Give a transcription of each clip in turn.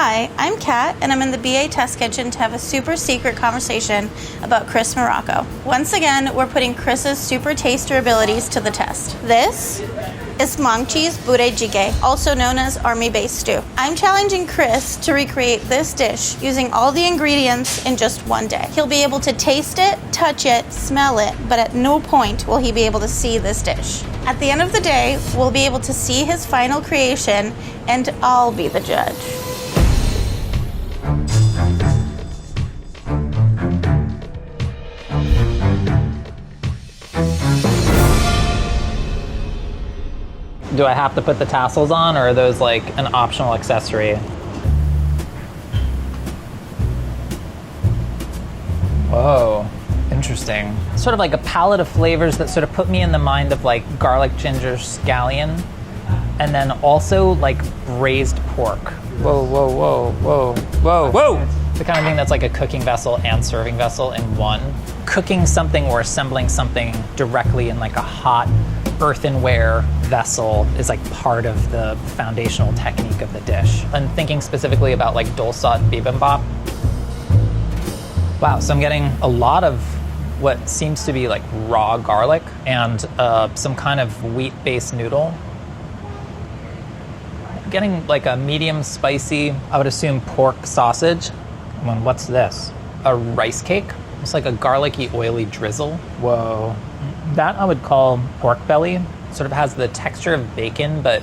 Hi, I'm Kat, and I'm in the BA test kitchen to have a super secret conversation about Chris Morocco. Once again, we're putting Chris's super taster abilities to the test. This is Maangchi's budae jjigae, also known as army base stew. I'm challenging Chris to recreate this dish using all the ingredients in just one day. He'll be able to taste it, touch it, smell it, but at no point will he be able to see this dish. At the end of the day, we'll be able to see his final creation, and I'll be the judge. Do I have to put the tassels on, or are those like an optional accessory? Whoa, interesting. Sort of like a palette of flavors that sort of put me in the mind of like garlic ginger scallion, and then also like braised pork. Whoa, whoa, whoa, whoa, whoa, whoa! The kind of thing that's like a cooking vessel and serving vessel in one. Cooking something or assembling something directly in like a hot earthenware vessel is like part of the foundational technique of the dish. I'm thinking specifically about like dulsat bibimbap. Wow, so I'm getting a lot of what seems to be like raw garlic and some kind of wheat-based noodle. I'm getting like a medium spicy, I would assume pork sausage. And what's this? A rice cake? It's like a garlicky, oily drizzle. Whoa. That I would call pork belly. Sort of has the texture of bacon, but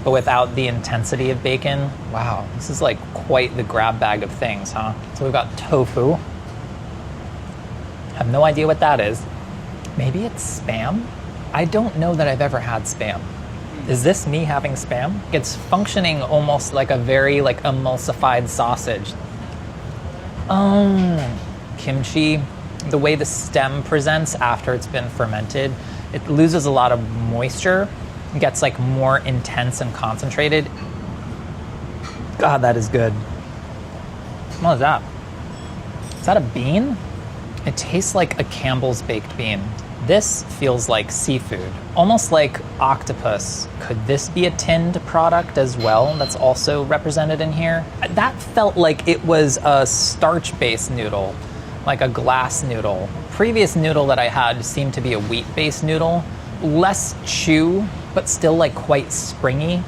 without the intensity of bacon. Wow, this is like quite the grab bag of things, huh? So we've got tofu. Have no idea what that is. Maybe it's Spam? I don't know that I've ever had Spam. Is this me having Spam? It's functioning almost like a very like emulsified sausage. Kimchi. The way the stem presents after it's been fermented, it loses a lot of moisture, gets like more intense and concentrated. God, that is good. What is that? Is that a bean? It tastes like a Campbell's baked bean. This feels like seafood, almost like octopus. Could this be a tinned product as well that's also represented in here? That felt like it was a starch-based noodle, like a glass noodle. Previous noodle that I had seemed to be a wheat-based noodle, less chew, but still like quite springy.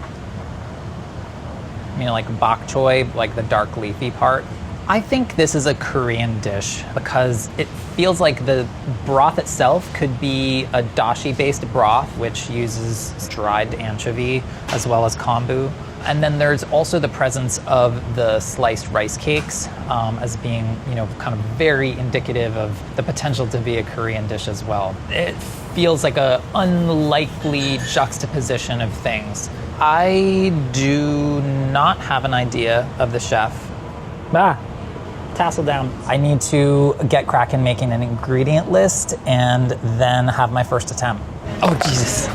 You know, like bok choy, like the dark leafy part. I think this is a Korean dish because it feels like the broth itself could be a dashi-based broth, which uses dried anchovy as well as kombu. And then there's also the presence of the sliced rice cakes as being, you know, kind of very indicative of the potential to be a Korean dish as well. It feels like an unlikely juxtaposition of things. I do not have an idea of the chef. Tassel down. I need to get cracking making an ingredient list and then have my first attempt. Oh, Jesus.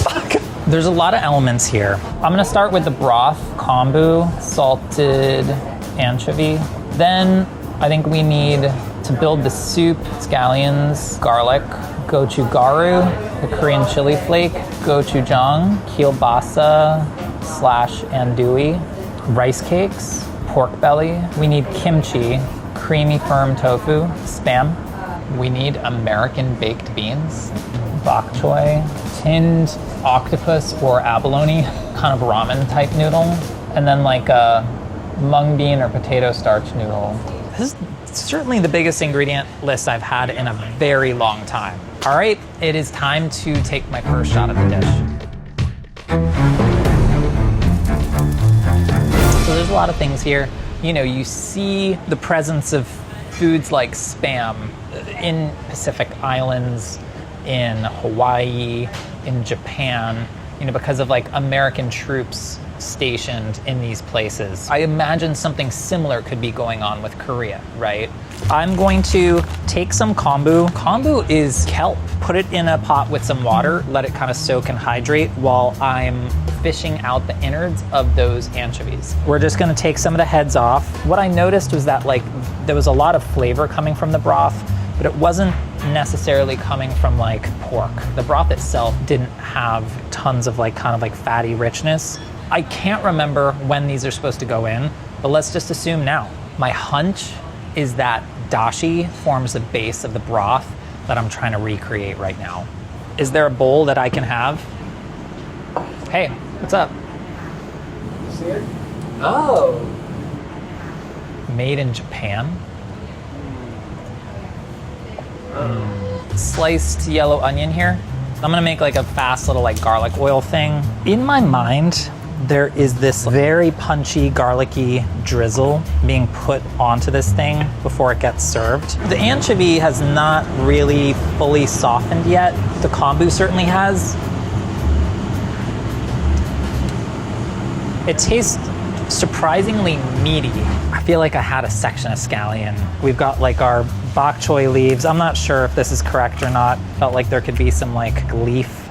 Fuck. There's a lot of elements here. I'm gonna start with the broth, kombu, salted anchovy. Then I think we need to build the soup, scallions, garlic, gochugaru, the Korean chili flake, gochujang, kielbasa / andouille, rice cakes, pork belly. We need kimchi, creamy firm tofu, Spam. We need American baked beans, bok choy, tinned octopus or abalone, kind of ramen type noodle, and then like a mung bean or potato starch noodle. This is certainly the biggest ingredient list I've had in a very long time. All right, it is time to take my first shot at the dish. So there's a lot of things here. You know, you see the presence of foods like Spam in Pacific Islands, in Hawaii, in Japan, you know, because of like American troops stationed in these places. I imagine something similar could be going on with Korea, right? I'm going to take some kombu. Kombu is kelp. Put it in a pot with some water, let it kind of soak and hydrate while I'm fishing out the innards of those anchovies. We're just gonna take some of the heads off. What I noticed was that like there was a lot of flavor coming from the broth, but it wasn't necessarily coming from like pork. The broth itself didn't have tons of like kind of like fatty richness. I can't remember when these are supposed to go in, but let's just assume now. My hunch is that dashi forms the base of the broth that I'm trying to recreate right now. Is there a bowl that I can have? Hey, what's up? See it? Oh. Made in Japan. Sliced yellow onion here. I'm gonna make like a fast little like garlic oil thing. In my mind, there is this very punchy, garlicky drizzle being put onto this thing before it gets served. The anchovy has not really fully softened yet. The kombu certainly has. It tastes surprisingly meaty. I feel like I had a section of scallion. We've got like our bok choy leaves. I'm not sure if this is correct or not. Felt like there could be some like leaf.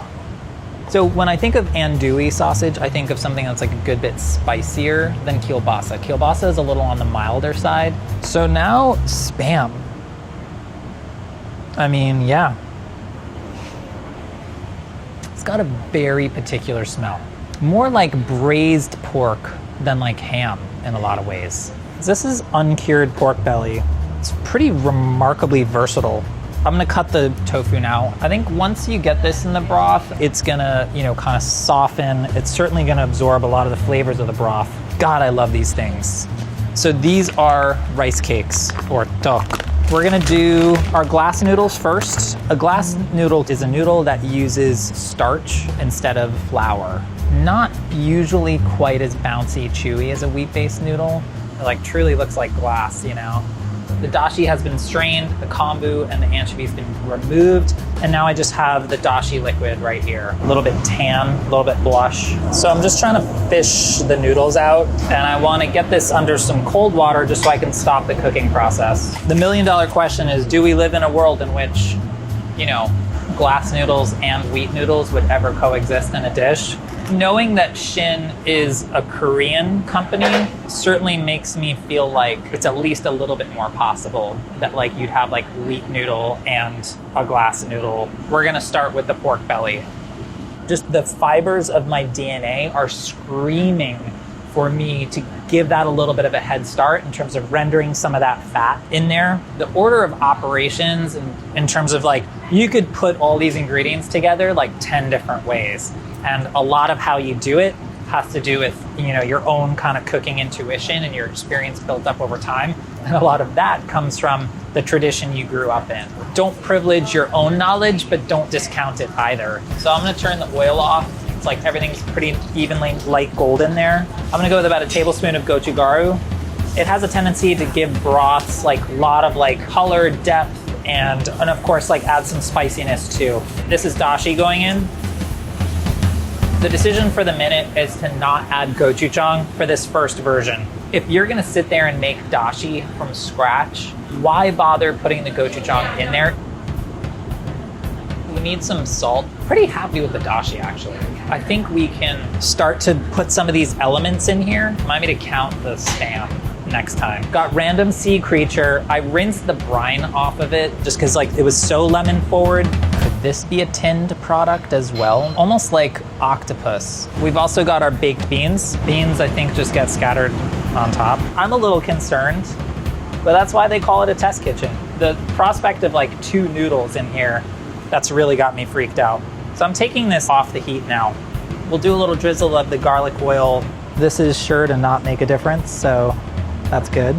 So when I think of andouille sausage, I think of something that's like a good bit spicier than kielbasa. Kielbasa is a little on the milder side. So now Spam. I mean, yeah. It's got a very particular smell. More like braised pork than like ham in a lot of ways. This is uncured pork belly. It's pretty remarkably versatile. I'm gonna cut the tofu now. I think once you get this in the broth, it's gonna, kind of soften. It's certainly gonna absorb a lot of the flavors of the broth. God, I love these things. So these are rice cakes, or tok. We're gonna do our glass noodles first. A glass noodle is a noodle that uses starch instead of flour. Not usually quite as bouncy, chewy as a wheat-based noodle. It like truly looks like glass, The dashi has been strained, the kombu and the anchovy has been removed, and now I just have the dashi liquid right here. A little bit tan, a little bit blush. So I'm just trying to fish the noodles out, and I want to get this under some cold water just so I can stop the cooking process. The million-dollar question is, do we live in a world in which, glass noodles and wheat noodles would ever coexist in a dish? Knowing that Shin is a Korean company certainly makes me feel like it's at least a little bit more possible that like you'd have like wheat noodle and a glass noodle. We're gonna start with the pork belly. Just the fibers of my DNA are screaming for me to give that a little bit of a head start in terms of rendering some of that fat in there. The order of operations in terms of like, you could put all these ingredients together like 10 different ways. And a lot of how you do it has to do with, your own kind of cooking intuition and your experience built up over time. And a lot of that comes from the tradition you grew up in. Don't privilege your own knowledge, but don't discount it either. So I'm gonna turn the oil off. It's like everything's pretty evenly light golden there. I'm gonna go with about a tablespoon of gochugaru. It has a tendency to give broths like a lot of like color, depth, and of course like add some spiciness too. This is dashi going in. The decision for the minute is to not add gochujang for this first version. If you're gonna sit there and make dashi from scratch, why bother putting the gochujang in there? We need some salt. Pretty happy with the dashi actually. I think we can start to put some of these elements in here. Remind me to count the Spam next time. Got random sea creature. I rinsed the brine off of it just because like it was so lemon forward. Could this be a tinned product as well? Almost like octopus. We've also got our baked beans. Beans I think just get scattered on top. I'm a little concerned, but that's why they call it a test kitchen. The prospect of like 2 noodles in here, that's really got me freaked out. So I'm taking this off the heat now. We'll do a little drizzle of the garlic oil. This is sure to not make a difference, so that's good.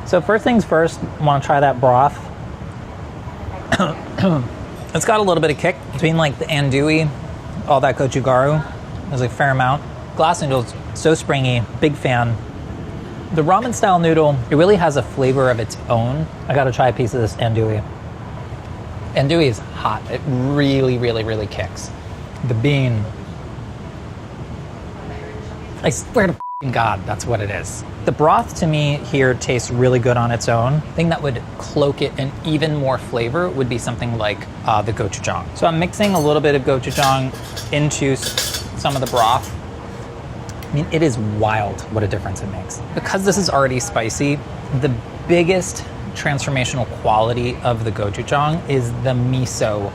So first things first, I want to try that broth. It's got a little bit of kick between like the andouille, all that gochugaru. There's a fair amount. Glass noodles, so springy, big fan. The ramen style noodle, it really has a flavor of its own. I gotta try a piece of this andouille. Andouille is hot. It really, really, really kicks. The bean. I swear to God, that's what it is. The broth to me here tastes really good on its own. The thing that would cloak it in even more flavor would be something like the gochujang. So I'm mixing a little bit of gochujang into some of the broth. I mean, it is wild what a difference it makes. Because this is already spicy, the biggest transformational quality of the gochujang is the miso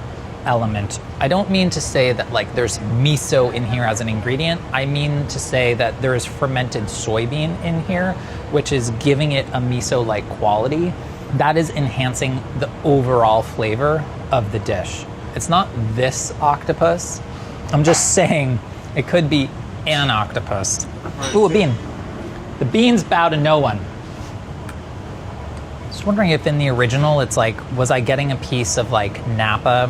element. I don't mean to say that like there's miso in here as an ingredient. I mean to say that there is fermented soybean in here, which is giving it a miso-like quality. That is enhancing the overall flavor of the dish. It's not this octopus. I'm just saying it could be an octopus. Ooh, a bean. The beans bow to no one. Just wondering if in the original it's like, was I getting a piece of like Napa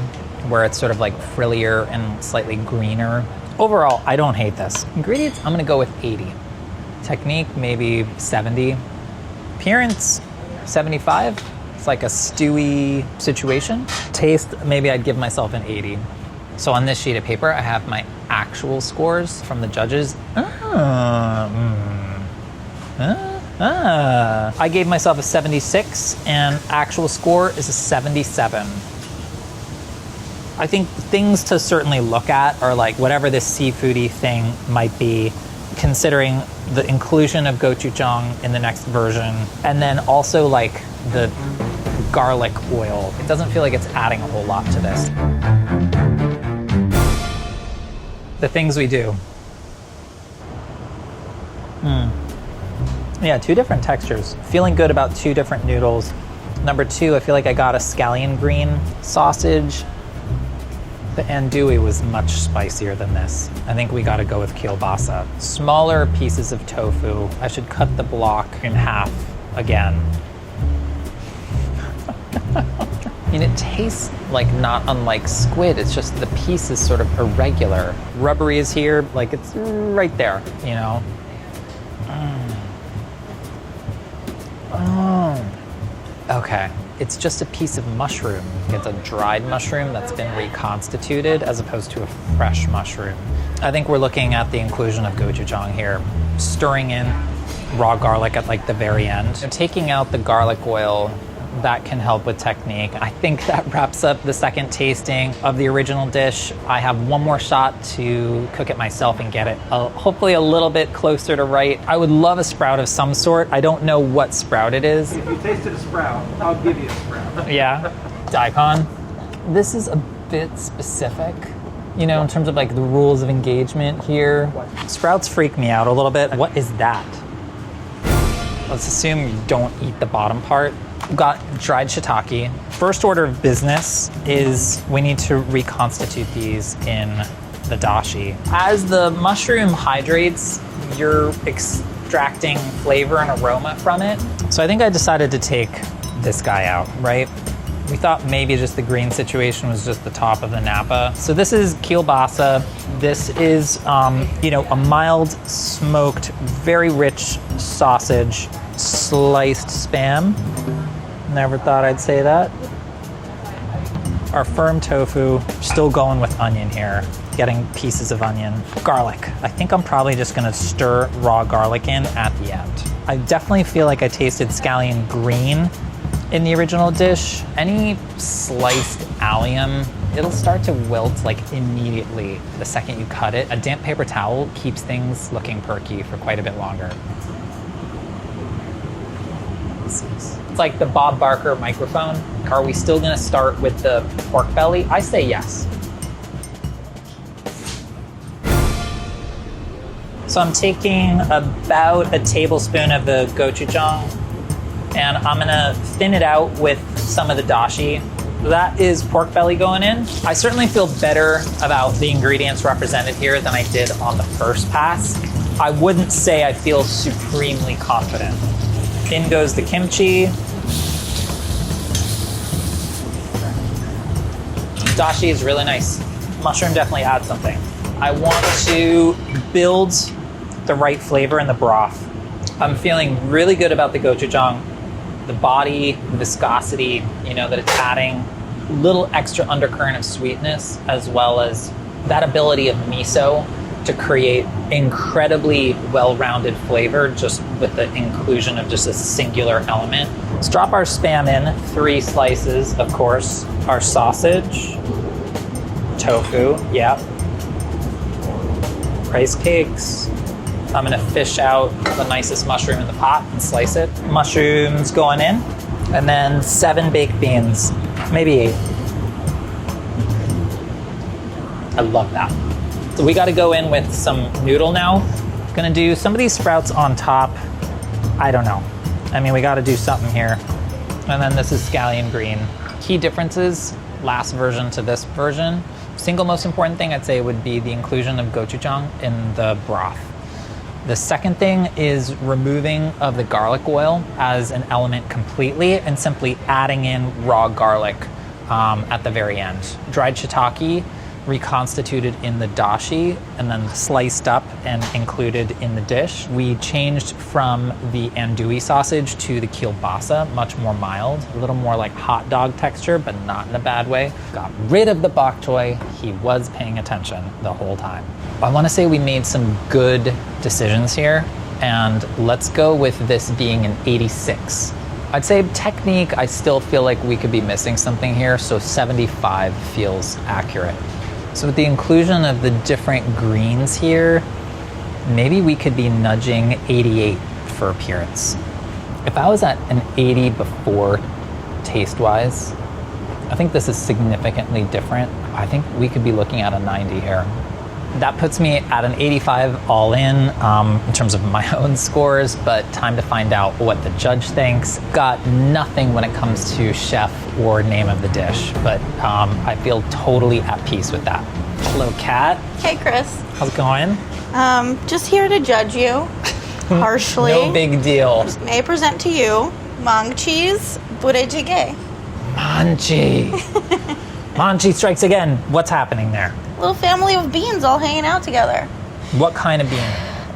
where it's sort of like frillier and slightly greener? Overall, I don't hate this. Ingredients, I'm gonna go with 80. Technique, maybe 70. Appearance, 75. It's like a stewy situation. Taste, maybe I'd give myself an 80. So on this sheet of paper, I have my actual scores from the judges. I gave myself a 76, and actual score is a 77. I think things to certainly look at are like whatever this seafoody thing might be, considering the inclusion of gochujang in the next version, and then also like the garlic oil. It doesn't feel like it's adding a whole lot to this. The things we do. Yeah, two different textures. Feeling good about two different noodles. Number two, I feel like I got a scallion green sausage. The andouille was much spicier than this. I think we gotta go with kielbasa. Smaller pieces of tofu. I should cut the block in half again. I mean, it tastes like not unlike squid. It's just the piece is sort of irregular. Rubbery is here, like it's right there, you know? Okay, it's just a piece of mushroom. It's a dried mushroom that's been reconstituted as opposed to a fresh mushroom. I think we're looking at the inclusion of gochujang here, stirring in raw garlic at like the very end. And taking out the garlic oil, that can help with technique. I think that wraps up the second tasting of the original dish. I have one more shot to cook it myself and get it hopefully a little bit closer to right. I would love a sprout of some sort. I don't know what sprout it is. If you tasted a sprout, I'll give you a sprout. Yeah, daikon. This is a bit specific, you know, in terms of like the rules of engagement here. Sprouts freak me out a little bit. What is that? Let's assume you don't eat the bottom part. We've got dried shiitake. First order of business is we need to reconstitute these in the dashi. As the mushroom hydrates, you're extracting flavor and aroma from it. So I think I decided to take this guy out, right? We thought maybe just the green situation was just the top of the Napa. So this is kielbasa. This is, you know, a mild smoked, very rich sausage, sliced Spam. Never thought I'd say that. Our firm tofu, still going with onion here, getting pieces of onion. Garlic. I think I'm probably just gonna stir raw garlic in at the end. I definitely feel like I tasted scallion green in the original dish. Any sliced allium, it'll start to wilt like immediately the second you cut it. A damp paper towel keeps things looking perky for quite a bit longer. It's like the Bob Barker microphone. Are we still gonna start with the pork belly? I say yes. So I'm taking about a tablespoon of the gochujang and I'm gonna thin it out with some of the dashi. That is pork belly going in. I certainly feel better about the ingredients represented here than I did on the first pass. I wouldn't say I feel supremely confident. In goes the kimchi. Dashi is really nice. Mushroom definitely adds something. I want to build the right flavor in the broth. I'm feeling really good about the gochujang, the body, the viscosity, you know, that it's adding a little extra undercurrent of sweetness, as well as that ability of miso to create incredibly well-rounded flavor just with the inclusion of just a singular element. Let's drop our Spam in, 3 slices, of course. Our sausage, tofu, yeah. Rice cakes. I'm gonna fish out the nicest mushroom in the pot and slice it. Mushrooms going in, and then 7 baked beans, maybe 8. I love that. So we got to go in with some noodle now. Gonna do some of these sprouts on top. I don't know. I mean, we got to do something here. And then this is scallion green. Key differences, last version to this version. Single most important thing I'd say would be the inclusion of gochujang in the broth. The second thing is removing of the garlic oil as an element completely and simply adding in raw garlic at the very end. Dried shiitake reconstituted in the dashi and then sliced up and included in the dish. We changed from the andouille sausage to the kielbasa, much more mild, a little more like hot dog texture, but not in a bak choy. Got rid of the bok choy. He was paying attention the whole time. I want to say we made some good decisions here, and let's go with this being an 86. I'd say technique, I still feel like we could be missing something here, so 75 feels accurate. So with the inclusion of the different greens here, maybe we could be nudging 88 for appearance. If I was at an 80 before taste-wise, I think this is significantly different. I think we could be looking at a 90 here. That puts me at an 85 all in terms of my own scores, but time to find out what the judge thinks. Got nothing when it comes to chef or name of the dish, but I feel totally at peace with that. Hello, Kat. Hey, Chris. How's it going? Just here to judge you harshly. No big deal. May I present to you Maangchi's budae jjigae. Maangchi. Maangchi strikes again. What's happening there? Little family of beans all hanging out together. What kind of bean?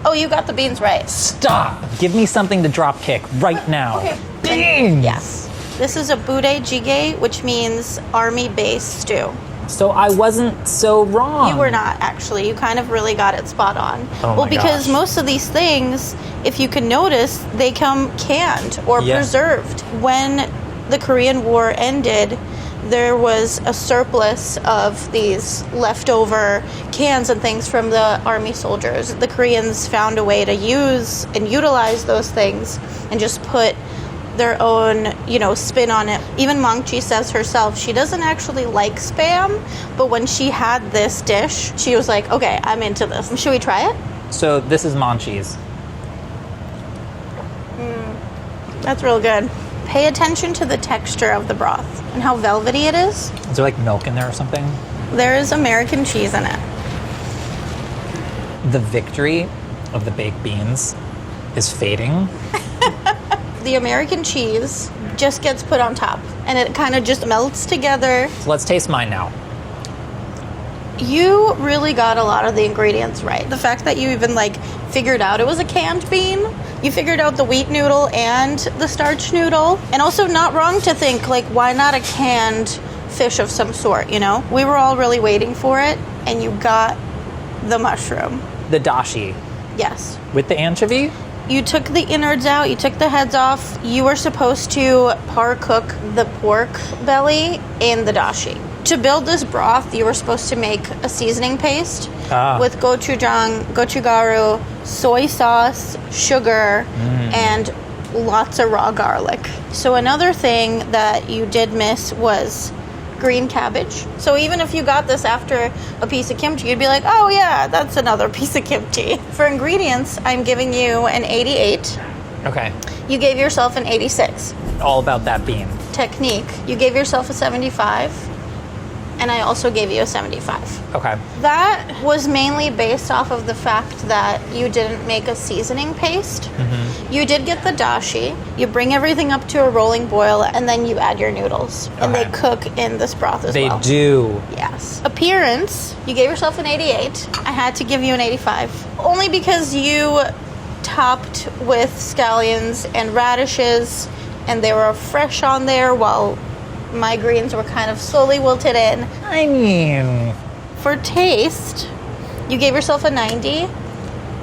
Oh, you got the beans right. Stop! Give me something to drop kick right now. Okay. Beans! Yes. This is a budae jjigae, which means army base stew. So I wasn't so wrong. You were not, actually. You kind of really got it spot on. Oh well, my because gosh. most of these things, if you can notice, they come canned or preserved. When the Korean War ended, there was a surplus of these leftover cans and things from the army soldiers. The Koreans found a way to use and utilize those things and just put their own, spin on it. Even Maangchi says herself, she doesn't actually like Spam, but when she had this dish, she was like, okay, I'm into this. Should we try it? So this is Maangchi's. That's real good. Pay attention to the texture of the broth and how velvety it is. Is there like milk in there or something? There is American cheese in it. The victory of the baked beans is fading. The American cheese just gets put on top and it kind of just melts together. So let's taste mine now. You really got a lot of the ingredients right. The fact that you even figured out it was a canned bean. You figured out the wheat noodle and the starch noodle. And also not wrong to think, why not a canned fish of some sort, We were all really waiting for it, and you got the mushroom. The dashi. Yes. With the anchovy? You took the innards out, you took the heads off. You were supposed to par-cook the pork belly in the dashi. To build this broth, you were supposed to make a seasoning paste with gochujang, gochugaru, soy sauce, sugar, and lots of raw garlic. So another thing that you did miss was green cabbage. So even if you got this after a piece of kimchi, you'd be like, oh yeah, that's another piece of kimchi. For ingredients, I'm giving you an 88. Okay. You gave yourself an 86. All about that bean. Technique, you gave yourself a 75. And I also gave you a 75. Okay. That was mainly based off of the fact that you didn't make a seasoning paste. Mm-hmm. You did get the dashi. You bring everything up to a rolling boil, and then you add your noodles. Okay. And they cook in this broth as well. They do. Yes. Appearance, you gave yourself an 88. I had to give you an 85. Only because you topped with scallions and radishes, and they were fresh on there while my greens were kind of slowly wilted in. I mean, for taste, you gave yourself a 90,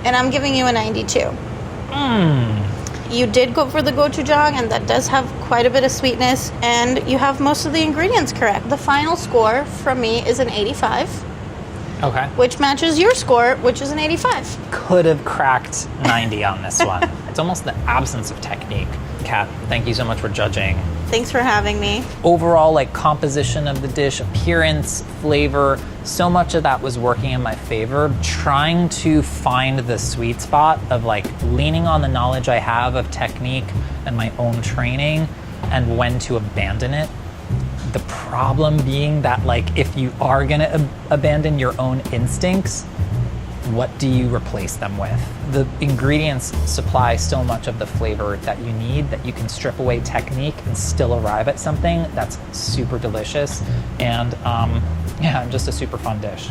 and I'm giving you a 92. You did go for the gochujang, and that does have quite a bit of sweetness, and you have most of the ingredients correct. The final score from me is an 85. Okay. which matches your score, which is an 85. Could have cracked 90 on this one. It's almost the absence of technique. Kat, thank you so much for judging. Thanks for having me. Overall, like composition of the dish, appearance, flavor, so much of that was working in my favor. Trying to find the sweet spot of like leaning on the knowledge I have of technique and my own training and when to abandon it. The problem being that like if you are gonna abandon your own instincts, what do you replace them with? The ingredients supply so much of the flavor that you need that you can strip away technique and still arrive at something that's super delicious and just a super fun dish.